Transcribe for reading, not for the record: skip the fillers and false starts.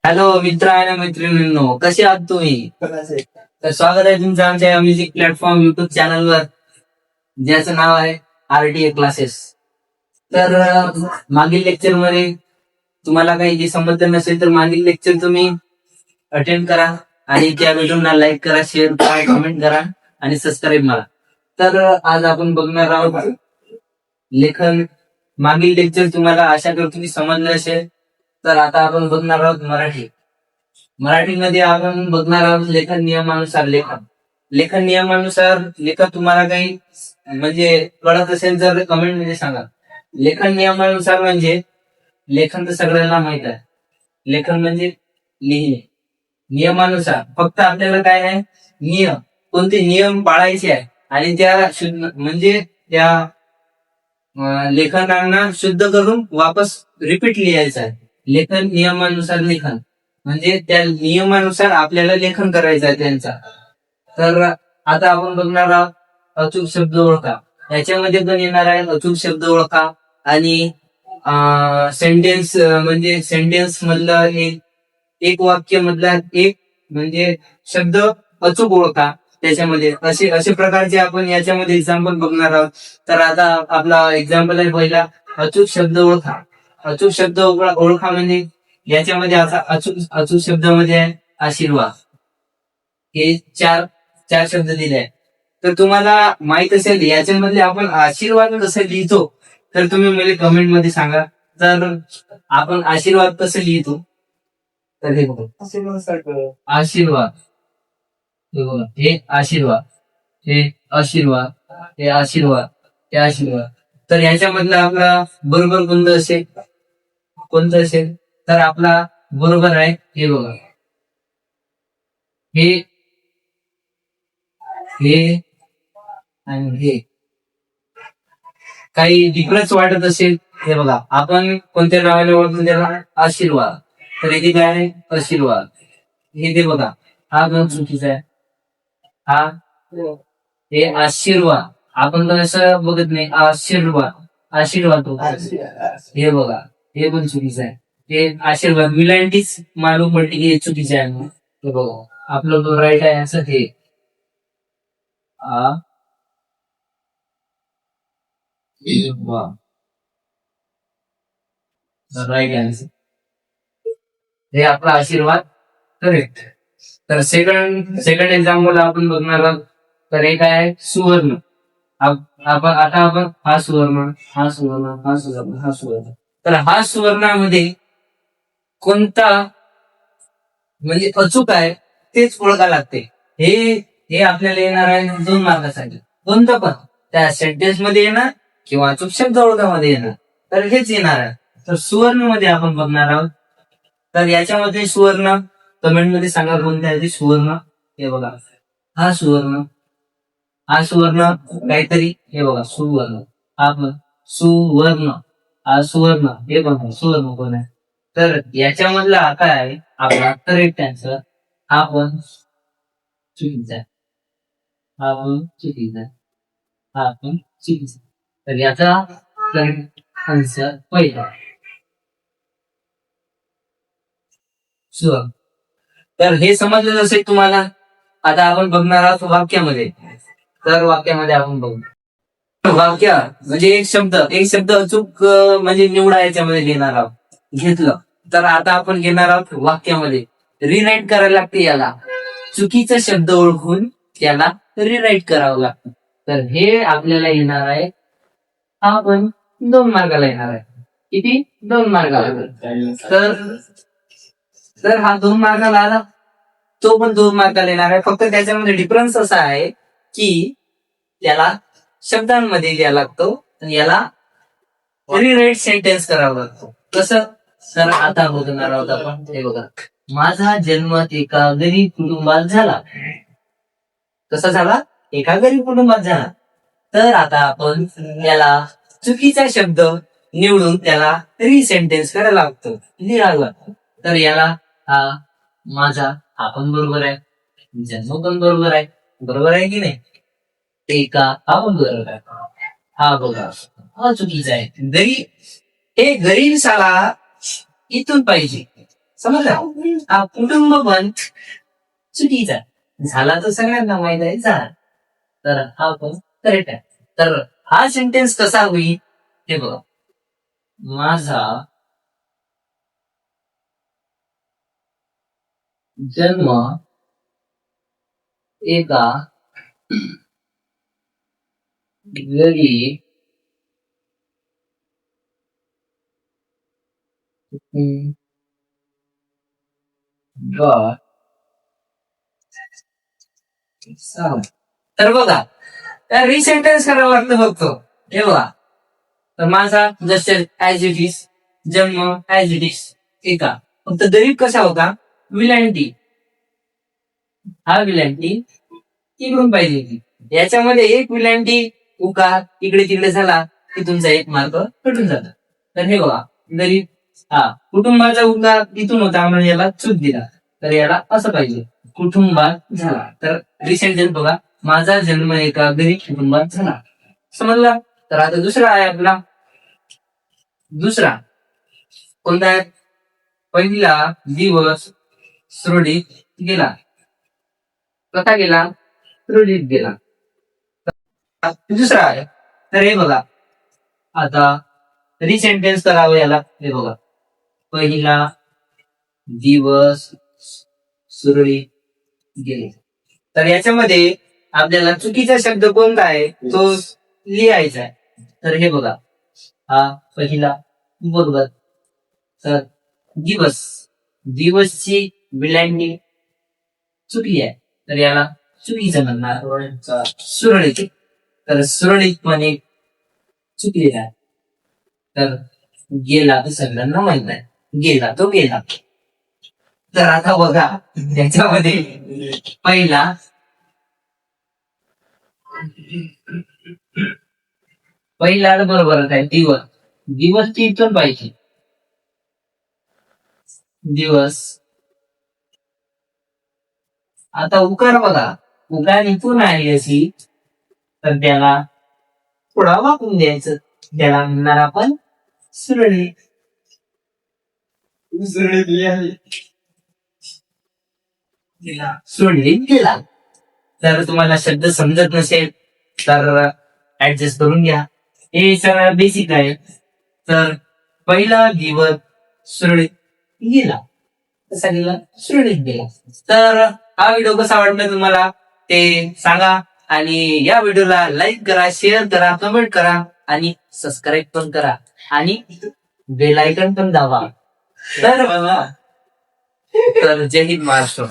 Hello मित्र आणि मैत्रिणींनो, कसे आहात तुम्ही? तर स्वागत आहे तुमचं आमच्या म्युझिक प्लॅटफॉर्म युट्यूब चॅनलवर, ज्याचं नाव आहे RTA क्लासेस. तर मागील लेक्चर मध्ये तुम्हाला काही जे समजलं नसेल तर मागील लेक्चर तुम्ही अटेंड करा आणि त्या व्हिडिओला लाईक करा, शेअर करा, कमेंट करा आणि सबस्क्राईब मारा. तर आज आपण बघणार आहोत लेखन. मागील लेक्चर तुम्हाला आशा करतो की समजलं असेल. तर आता आपण बघणार आहोत मराठीमध्ये आपण बघणार आहोत लेखन नियमानुसार. लेखन नियमानुसार लेखन तुम्हाला काही म्हणजे कळत असेल तर कमेंट मध्ये सांगा. लेखन नियमानुसार म्हणजे लेखन तर सगळ्यांना माहित आहे. लेखन म्हणजे लिहिणे. नियमानुसार फक्त आपल्याला काय आहे, कोणते नियम पाळायचे आहे आणि त्या शुद्ध म्हणजे त्या लेखनांना शुद्ध करून वापस रिपीट लिहायचं आहे. लेखन नियमानुसार लेखन म्हणजे त्या नियमानुसार आपल्याला लेखन करायचं आहे त्यांचा. तर आता आपण बघणार आहोत अचूक शब्द ओळखा. याच्यामध्ये पण येणार आहे अचूक शब्द ओळखा आणि सेंटेन्स म्हणजे सेंटेन्स मधलं एक वाक्य मधला एक म्हणजे शब्द अचूक ओळखा. त्याच्यामध्ये असे असे प्रकारचे आपण याच्यामध्ये एक्झाम्पल बघणार आहोत. तर आता आपला एक्झाम्पल आहे पहिला, अचूक शब्द ओळखा. अचूक शब्द ओळखा म्हणजे याच्यामध्ये आता अचूक शब्दामध्ये आहे आशीर्वाद. हे चार चार शब्द दिले आहे. तर तुम्हाला माहित असेल याच्यामधले आपण आशीर्वाद कसं लिहितो तर तुम्ही मला कमेंट मध्ये सांगा. तर आपण आशीर्वाद कसं लिहितो तर हे बघा, आशीर्वाद. हे बघा, हे आशीर्वाद, हे आशीर्वाद, हे आशीर्वाद, हे आशीर्वाद. तर ह्याच्यामधलं आपला बरोबर कोणतं असेल तर आपला बरोबर आहे हे बघा, हे हे आणि हे. काही डिफरन्स वाटत असेल हे बघा, आपण कोणत्या नावाने ओळखून त्याला आशीर्वाद. तर इथे काय आहे आशीर्वाद. हे ते बघा, हा दोन चुकीचा आहे. हा हे आशीर्वाद आपण तर असं बघत नाही, आशीर्वाद हे बघा, हे पण चुकीचं आहे. हे आशीर्वाद मिलांटीच मालूम पडते की हे चुकीचं आहे. हे बघा, आपलं तो राईट आहे असं हे राईट आन्सर. हे आपला आशीर्वाद करेक्ट. तर सेकंड एक्झाम्पल आपण बघणार आहोत. तर हे काय आहे सुवर्ण. आपण हा सुवर्ण, हा सुवर्ण, हा सुवर्ण, हा सुवर्ण. तर हा सुवर्णामध्ये कोणता म्हणजे अचूक आहे तेच ओळखा लागते. हे हे आपल्याला येणार आहे 2 मार्कासाठी. कोणतं पण त्या सेंटेन्स मध्ये येणार किंवा अचूक शब्द ओळखामध्ये येणार. तर हेच येणार आहे. तर सुवर्ण मध्ये आपण बघणार आहोत. तर याच्यामध्ये सुवर्ण कमेंट मध्ये सांगा कोणत्या आहे सुवर्ण. हे बघा, हा सुवर्ण, हा सुवर्ण काहीतरी. हे बघा सुवर्ण, हा पण सुवर्ण, हा सुवर्ण. हे बघा सुवर्ण कोण आहे. तर याच्यामधला काय आहे आपला करेक्ट आन्सर. हा पण चुकीचा आहे, हा पण चुकीचा आहे, हा पण चुकीचा. तर याचा करेक्ट आन्सर पहिला सुवर्ण. तर हे समजलं असेल तुम्हाला. आता आपण बघणार आहोत वाक्यामध्ये. तर वाक्यामध्ये आपण बघू वाक्य म्हणजे एक शब्द अचूक म्हणजे निवडा याच्यामध्ये घेणार आहोत. घेतलं तर आता आपण घेणार आहोत वाक्यामध्ये रिराईट करायला लागते. याला चुकीचा शब्द ओळखून त्याला रिराईट करावं लागतं. तर हे आपल्याला येणार आहे, हा पण 2 मार्काला येणार आहे. किती 2 मार्काला. तर हा 2 मार्काला आला, तो पण 2 मार्काला येणार आहे. फक्त त्याच्यामध्ये डिफरन्स असा आहे की त्याला शब्दांमध्ये द्यावा लागतो आणि याला रिराईट सेंटेन्स करावा लागतो. कसं सर आता बघणार आहोत आपण. हे बघा, माझा जन्म एका गरीब कुटुंबात झाला. कसा झाला, एका गरीब कुटुंबात झाला. तर आता आपण याला चुकीचा शब्द निवडून त्याला रिसेंटेन्स करायला लागतो, लिहावं लागतं. तर याला हा माझा, हा पण बरोबर आहे, जन्म पण बरोबर आहे, बरोबर आहे की नाही. एका हा पण बरोबर आहे, हा बघा हा चुकीचा आहे. हे गरीब साला इथून पाहिजे. समजलं? हा कुटुंब पण चुकीचा झाला तर सगळ्यांना माहित आहे झाला, तर हा पण करेक्ट आहे. तर हा सेंटेन्स कसा होईल हे बघा. माझा जन्म एका गरीब कुटुंबात झाला. तर बघा त्या रिसेंटेन्स करावं लागतं फक्त. हे बघा, तर माझा जस्ट ऍज इट इज, जन्म ऍज इट इज एका, फक्त गरीब कसा होता, विलांटी. हा विलांटी इकडून पाहिजे होती. याच्यामध्ये एक विलांटी उकार इकडे तिकडे झाला की तुमचा एक मार्क कटून जातो. तर हे बघा, गरीब, हा कुटुंबाचा उकार इथून होता म्हणजे याला चूक दिला, तर याला असं पाहिजे कुटुंबात झाला. तर रिसेंटेन्स बघा, माझा जन्म एका गरीब कुटुंबात झाला. समजला? तर आता दुसरा आहे आपला. दुसरा कोणता आहे? पहिला दिवस सुरळीत गेला. कसा गेला? सुरळीत गेला. दुसरा आहे, तर हे बघा, आता रिसेंटेन्स करावं याला. हे बघा, पहिला दिवस सुरळीत गेले. तर याच्यामध्ये आपल्याला चुकीचा शब्द कोणता आहे तो लिहायचा आहे. तर हे बघा, हा पहिला बरोबर. तर दिवस, दिवसची विलांटी चुकली आहे, तर याला चुकीचं म्हणणार सुरळीत. तर सुरळीतपणे चुकलेला आहे. तर गेला तर सगळ्यांना माहित आहे, गेला तो गेला. तर आता बघा त्याच्यामध्ये पहिला बरोबरच आहे, दिवस. दिवस ती इथून पाहिजे, दिवस. आता उकार बघा, उकार इथून आहे अशी, तर त्याला थोडा वाकून द्यायचं, त्याला म्हणणार आपण सुरळीत. सुरळीत गेला. तर तुम्हाला शब्द समजत नसेल तर ऍडजस्ट करून घ्या, हे सगळं बेसिक आहे. तर पहिला दिवस सुरळीत गेला, कसा गेला? सुरळीत गेला. तर हा व्हिडिओ कसा वाटला तुम्हाला ते सांगा, आणि या व्हिडिओला लाईक करा, शेअर करा, कमेंट करा आणि सबस्क्राईब पण करा आणि बेल आयकॉन पण दाबा. तर जय हिंद महाराष्ट्र.